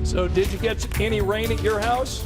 So did you get any rain at your house?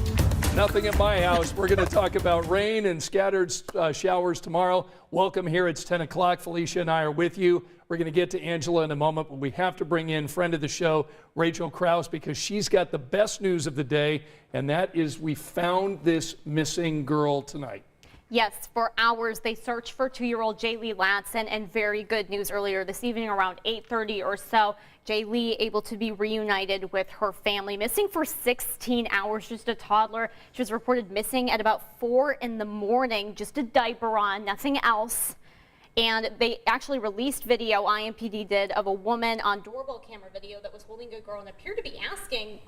Nothing at my house. We're going to talk about rain and scattered showers tomorrow. Welcome here. It's 10 o'clock. Felicia and I are with you. We're going to get to Angela in a moment, but we have to bring in friend of the show, Rachel Krause, because she's got the best news of the day, and that is we found this missing girl tonight. Yes, for hours they searched for 2-year-old Jaylee Latson, and very good news earlier this evening around 8:30 or so. Jaylee able to be reunited with her family. Missing for 16 hours, just a toddler. She was reported missing at about 4 in the morning, just a diaper on, nothing else. And they actually released video, IMPD did, of a woman on doorbell camera video that was holding a girl and appeared to be asking,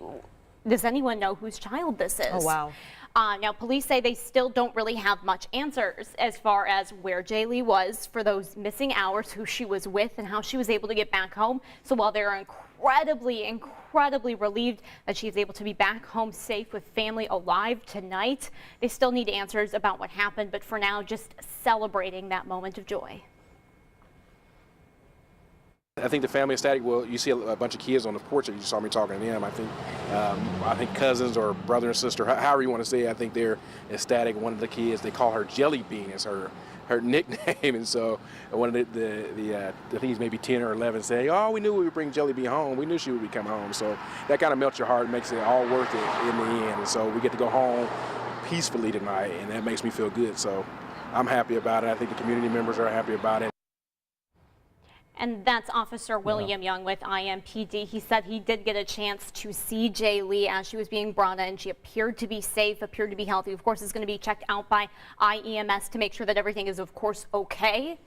does anyone know whose child this is? Oh, wow. Now, police say they still don't really have much answers as far as where Jaylee was for those missing hours, who she was with, and how she was able to get back home. So while they're incredibly relieved that she's able to be back home safe with family alive tonight, they still need answers about what happened. But for now, just celebrating that moment of joy. I think the family ecstatic. Well, you see a bunch of kids on the porch that you saw me talking to them. I think cousins or brother and sister, however you want to say it, I think they're ecstatic. One of the kids, they call her Jelly Bean, is her nickname, and so one of I think he's maybe 10 or 11, say, "Oh, we knew we would bring Jelly Bean home. We knew she would be coming home." So that kind of melts your heart, makes it all worth it in the end. And so we get to go home peacefully tonight, and that makes me feel good. So I'm happy about it. I think the community members are happy about it. And that's Officer William Young with IMPD. He said he did get a chance to see Jaylee as she was being brought in. She appeared to be safe, appeared to be healthy. Of course, it's going to be checked out by IEMS to make sure that everything is, of course, okay.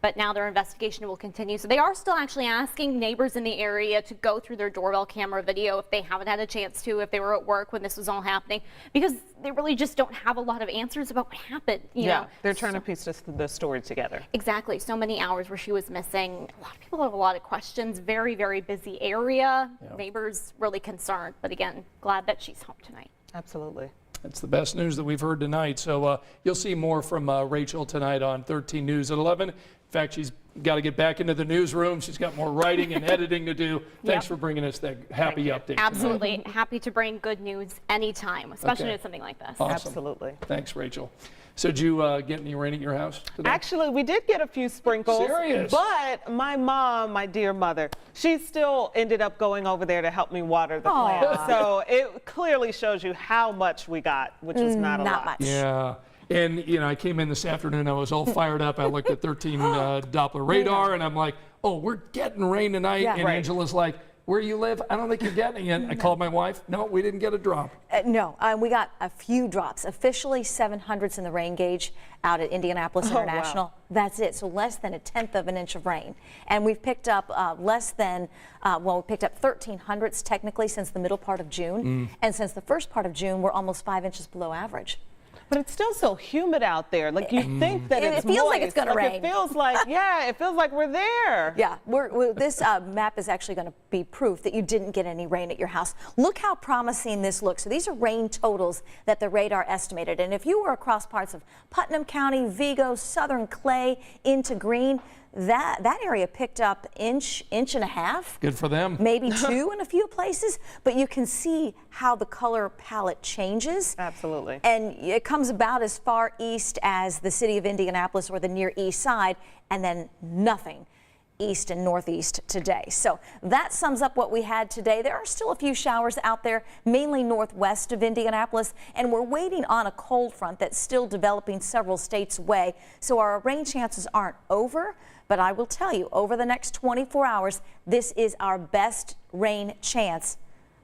But now their investigation will continue. So they are still actually asking neighbors in the area to go through their doorbell camera video if they haven't had a chance to, if they were at work when this was all happening, because they really just don't have a lot of answers about what happened. You know? They're trying to piece the story together. Exactly. So many hours where she was missing. A lot of people have a lot of questions. Very, very busy area. Neighbors really concerned. But again, glad that she's home tonight. Absolutely. It's the best news that we've heard tonight. So you'll see more from Rachel tonight on 13 News at 11. In fact, she's got to get back into the newsroom. She's got more writing and editing to do. Thanks for bringing us that happy update. Absolutely. Happy to bring good news anytime, especially with something like this. Awesome. Absolutely. Thanks, Rachel. So did you get any rain at your house today? Actually, we did get a few sprinkles. Serious? But my mom, my dear mother, she still ended up going over there to help me water the plants. So it clearly shows you how much we got, which was not a lot. much. Yeah. And, you know, I came in this afternoon, I was all fired up. I looked at 13 Doppler radar, and I'm like, oh, we're getting rain tonight. And Angela's like, where you live? I don't think you're getting it. I called my wife. No, we didn't get a drop. No, we got a few drops. Officially 700ths in the rain gauge out at Indianapolis International. Wow. That's it. So less than 1/10 of an inch of rain. And we've picked up less than, we picked up 1300ths technically since the middle part of June. And since the first part of June, we're almost 5 inches below average. But it's still so humid out there. Like you think that it feels like it's going to rain. It feels like, it feels like we're there. Yeah, this map is actually going to be proof that you didn't get any rain at your house. Look how promising this looks. So these are rain totals that the radar estimated. And if you were across parts of Putnam County, Vigo, Southern Clay into Greene, that area picked up inch and a half. Good for them. Maybe 2 in a few places, but you can see how the color palette changes. Absolutely. And it comes about as far east as the city of Indianapolis or the near east side, and then nothing east and northeast today. So that sums up what we had today. There are still a few showers out there, mainly northwest of Indianapolis, and we're waiting on a cold front that's still developing several states away. So our rain chances aren't over, but I will tell you, over the next 24 hours, this is our best rain chance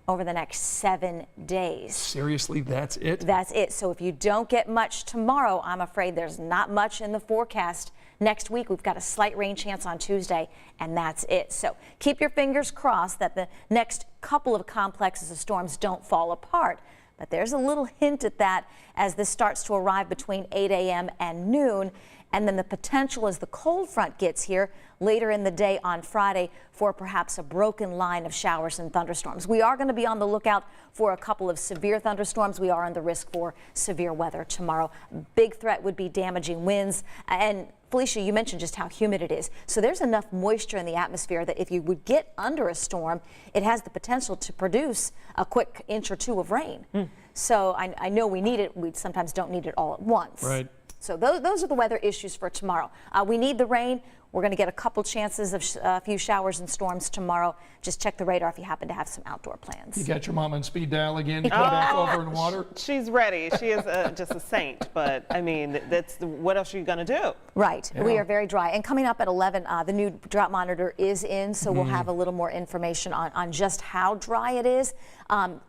over the next 7 days. Seriously, that's it? That's it. So if you don't get much tomorrow, I'm afraid there's not much in the forecast. Next week, we've got a slight rain chance on Tuesday, and that's it. So keep your fingers crossed that the next couple of complexes of storms don't fall apart. But there's a little hint at that as this starts to arrive between 8 a.m. and noon. and then the potential as the cold front gets here later in the day on Friday for perhaps a broken line of showers and thunderstorms. We are going to be on the lookout for a couple of severe thunderstorms. We are on the risk for severe weather tomorrow. Big threat would be damaging winds. And Felicia, you mentioned just how humid it is. So there's enough moisture in the atmosphere that if you would get under a storm, it has the potential to produce a quick inch or two of rain. So I know we need it. We sometimes don't need it all at once. Right. So those are the weather issues for tomorrow. We need the rain. We're going to get a couple chances of a few showers and storms tomorrow. Just check the radar if you happen to have some outdoor plans. You got your mom on speed dial again to come back over in water? She's ready. She is just a saint. But I mean, what else are you going to do? Right. We are very dry. And coming up at 11, the new drought monitor is in, so we'll have a little more information on just how dry it is.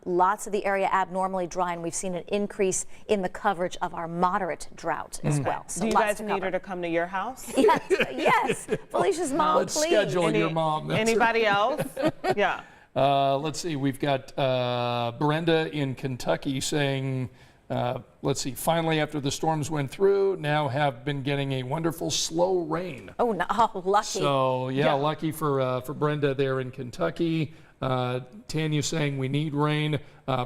Lots of the area abnormally dry, and we've seen an increase in the coverage of our moderate drought as well. So Do you lots guys to need cover. her to come to your house? Yes, yes. Felicia's mom, Let's please. schedule your mom. That's Anybody else? Yeah. Let's see, we've got Brenda in Kentucky saying, let's see, finally after the storms went through, now have been getting a wonderful slow rain. Oh, no, lucky. So, yeah, lucky for Brenda there in Kentucky. Tanya saying we need rain.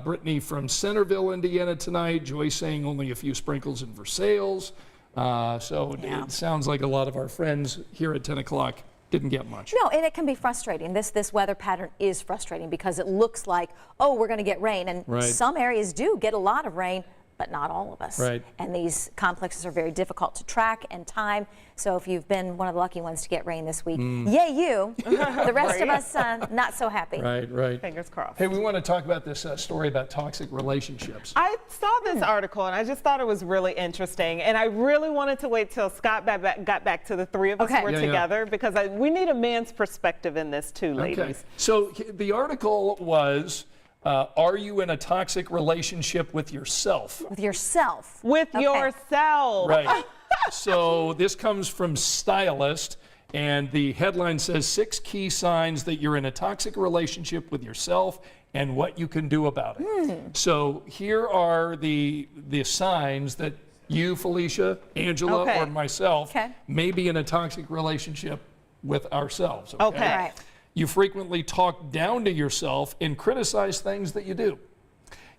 Brittany from Centerville, Indiana tonight. Joyce saying only a few sprinkles in Versailles. It sounds like a lot of our friends here at 10 o'clock didn't get much. No, and it can be frustrating. This weather pattern is frustrating because it looks like, oh, we're going to get rain. And some areas do get a lot of rain, but not all of us. Right. And these complexes are very difficult to track and time. So if you've been one of the lucky ones to get rain this week, yay you. The rest of us, not so happy. Right. Fingers crossed. Hey, we want to talk about this story about toxic relationships. I saw this article and I just thought it was really interesting, and I really wanted to wait till Scott got back to the three of us were together because we need a man's perspective in this too, ladies. Okay. So the article was, are you in a toxic relationship with yourself? With yourself. With yourself. Right. So this comes from Stylist, and the headline says 6 key signs that you're in a toxic relationship with yourself and what you can do about it. So here are the signs that you, Felicia, Angela, or myself may be in a toxic relationship with ourselves. Okay. All right. You frequently talk down to yourself and criticize things that you do.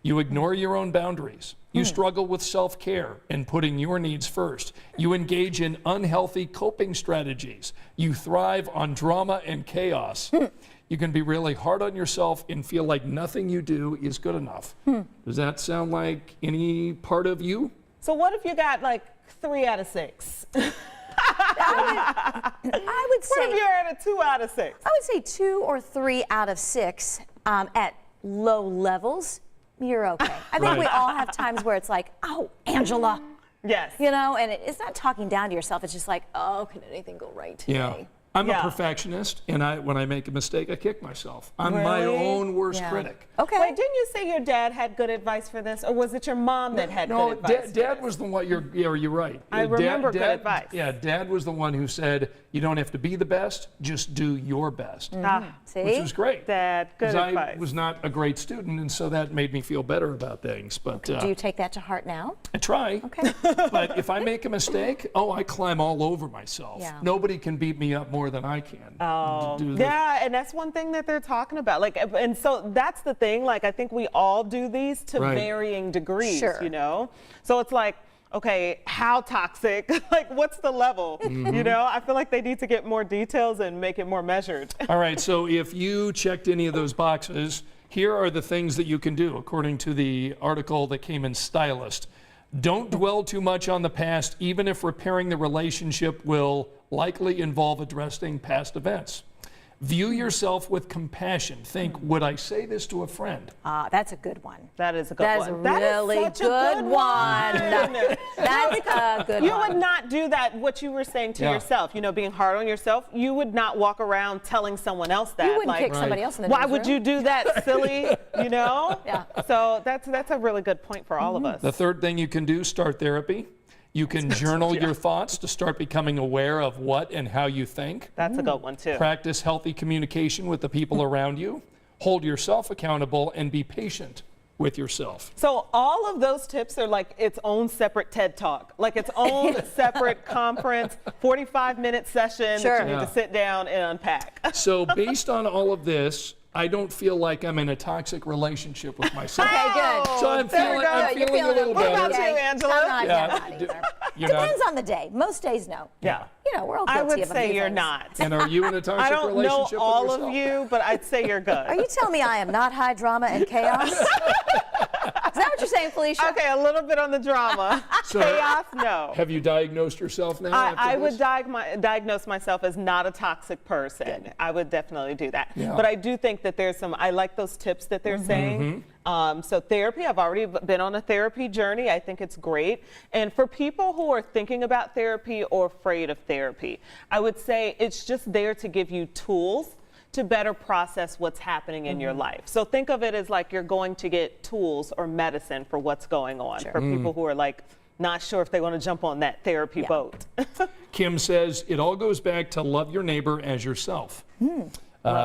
You ignore your own boundaries. You struggle with self-care and putting your needs first. You engage in unhealthy coping strategies. You thrive on drama and chaos. You can be really hard on yourself and feel like nothing you do is good enough. Does that sound like any part of you? So what if you got like 3 out of 6? I would say. What if you're at a 2 out of 6? I would say 2 or 3 out of 6 at low levels. You're okay. I think we all have times where it's like, oh, Angela. Yes. You know, and it's not talking down to yourself. It's just like, oh, can anything go right today? Yeah. I'm a perfectionist, and when I make a mistake, I kick myself. I'm my own worst critic. Okay. Wait, didn't you say your dad had good advice for this, or was it your mom that had good advice? Dad was the one. You're right. I remember good advice. Yeah, Dad was the one who said you don't have to be the best, just do your best. See? Which was great. Dad, good advice. I was not a great student, and so that made me feel better about things. But Do you take that to heart now? I try. Okay. But if I make a mistake, I climb all over myself. Yeah. Nobody can beat me up more than I can. Yeah, and that's one thing that they're talking about. Like, and so that's the thing. Like, I think we all do these to varying degrees. Sure. You know, so it's like, okay, how toxic? Like, what's the level? You know, I feel like they need to get more details and make it more measured. All right, so if you checked any of those boxes, here are the things that you can do, according to the article that came in Stylist. Don't dwell too much on the past, even if repairing the relationship will likely involve addressing past events. View yourself with compassion. Think, would I say this to a friend? That's a good one. That is a good That one. is a really such a good one. That's a good You one. would not do that, what you were saying to yourself, you know, being hard on yourself. You would not walk around telling someone else that. You wouldn't like, kick somebody else in the why newsroom. would you do that, silly? You know? Yeah. So that's a really good point for all of us. The third thing you can do, start therapy. You can journal your thoughts to start becoming aware of what and how you think. That's a good one, too. Practice healthy communication with the people around you. Hold yourself accountable and be patient. with yourself? So all of those tips are like its own separate TED Talk, like its own separate conference, 45-minute session Sure. that you need to sit down and unpack. So based on all of this, I don't feel like I'm in a toxic relationship with myself. Okay, good. So I'm There we feeling, go. I'm You're feeling a little What about better. you, Angela? I'm not either. You're not- Depends on the day. Most days, no. Yeah. You know, we're all guilty I would of a say few you're things. not. And are you in a toxic I don't know relationship all with of yourself? you, but I'd say you're good. Are you telling me I am not high drama and chaos? Is that what you're saying, Felicia? Okay, a little bit on the drama. So- Chaos, no. Have you diagnosed yourself now? after I would this? diagnose myself as not a toxic person. I would definitely do that. Yeah. But I do think that there's some, I like those tips that they're saying. So therapy, I've already been on a therapy journey. I think it's great. And for people who are thinking about therapy or afraid of therapy, I would say it's just there to give you tools to better process what's happening in your life. So think of it as like you're going to get tools or medicine for what's going on for people who are like not sure if they want to jump on that therapy boat. Kim says it all goes back to love your neighbor as yourself.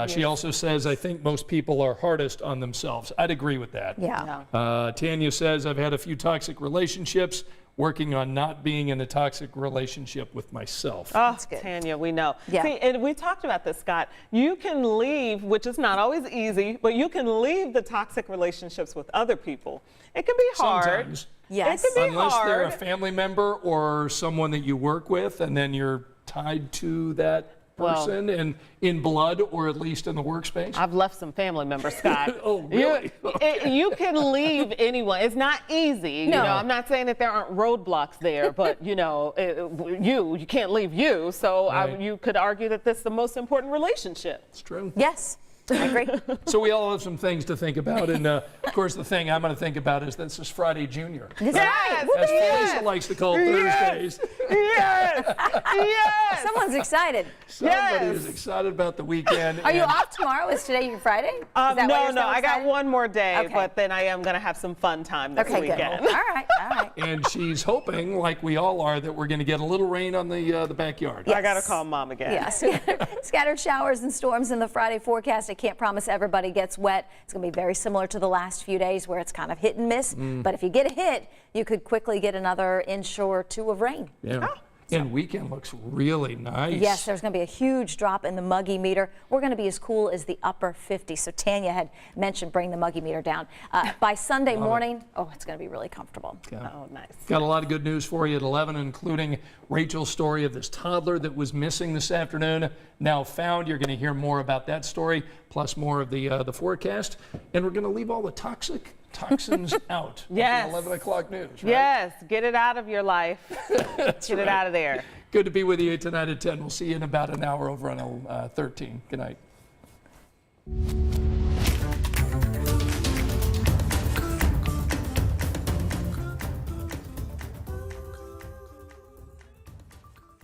She also says, I think most people are hardest on themselves. I'd agree with that. Yeah. Tanya says, I've had a few toxic relationships, working on not being in a toxic relationship with myself. Oh, good. Tanya, we know. Yeah. See, and we talked about this, Scott. You can leave, which is not always easy, but you can leave the toxic relationships with other people. It can be hard. Sometimes. Yes. It can be Unless they're a hard. family member or someone that you work with, and then you're tied to that Well- person and in blood, or at least in the workspace. I've left some family members, Scott. Oh, really? You can leave anyone. It's not easy. You No. know, I'm not saying that there aren't roadblocks there, but you know, you can't leave you. So Right. you could argue that this is the most important relationship. It's true. Yes, I agree. So we all have some things to think about, and of course the thing I'm going to think about is this is Friday Junior. That's Yes! right. As Yes! Felicia likes to call Yes! Thursdays. Yes! Yes! Someone's excited. Somebody Yes! is excited about the weekend. Are you and off tomorrow? Is today your Friday? Is that why No, you're no, so I got excited? one more day, Okay. but then I am going to have some fun time this Okay, good. weekend. All right, all right. And she's hoping, like we all are, that we're going to get a little rain on the backyard. I got to call Mom again. Yeah, scattered showers and storms in the Friday forecast. I can't promise everybody gets wet. It's going to be very similar to the last few days where it's kind of hit and miss. But if you get a hit, you could quickly get another inch or two of rain. Yeah. And weekend looks really nice. Yes, there's going to be a huge drop in the muggy meter. We're going to be as cool as the upper 50s. So Tanya had mentioned bring the muggy meter down. By Sunday morning, it's going to be really comfortable. Yeah. Oh, nice. Got a lot of good news for you at 11, including Rachel's story of this toddler that was missing this afternoon, now found. You're going to hear more about that story, plus more of the forecast. And we're going to leave all the toxins out. Yes. At the 11 o'clock news, right? Yes, get it out of your life. Get it out of there. Good to be with you tonight at 10. We'll see you in about an hour over on 13. Good night.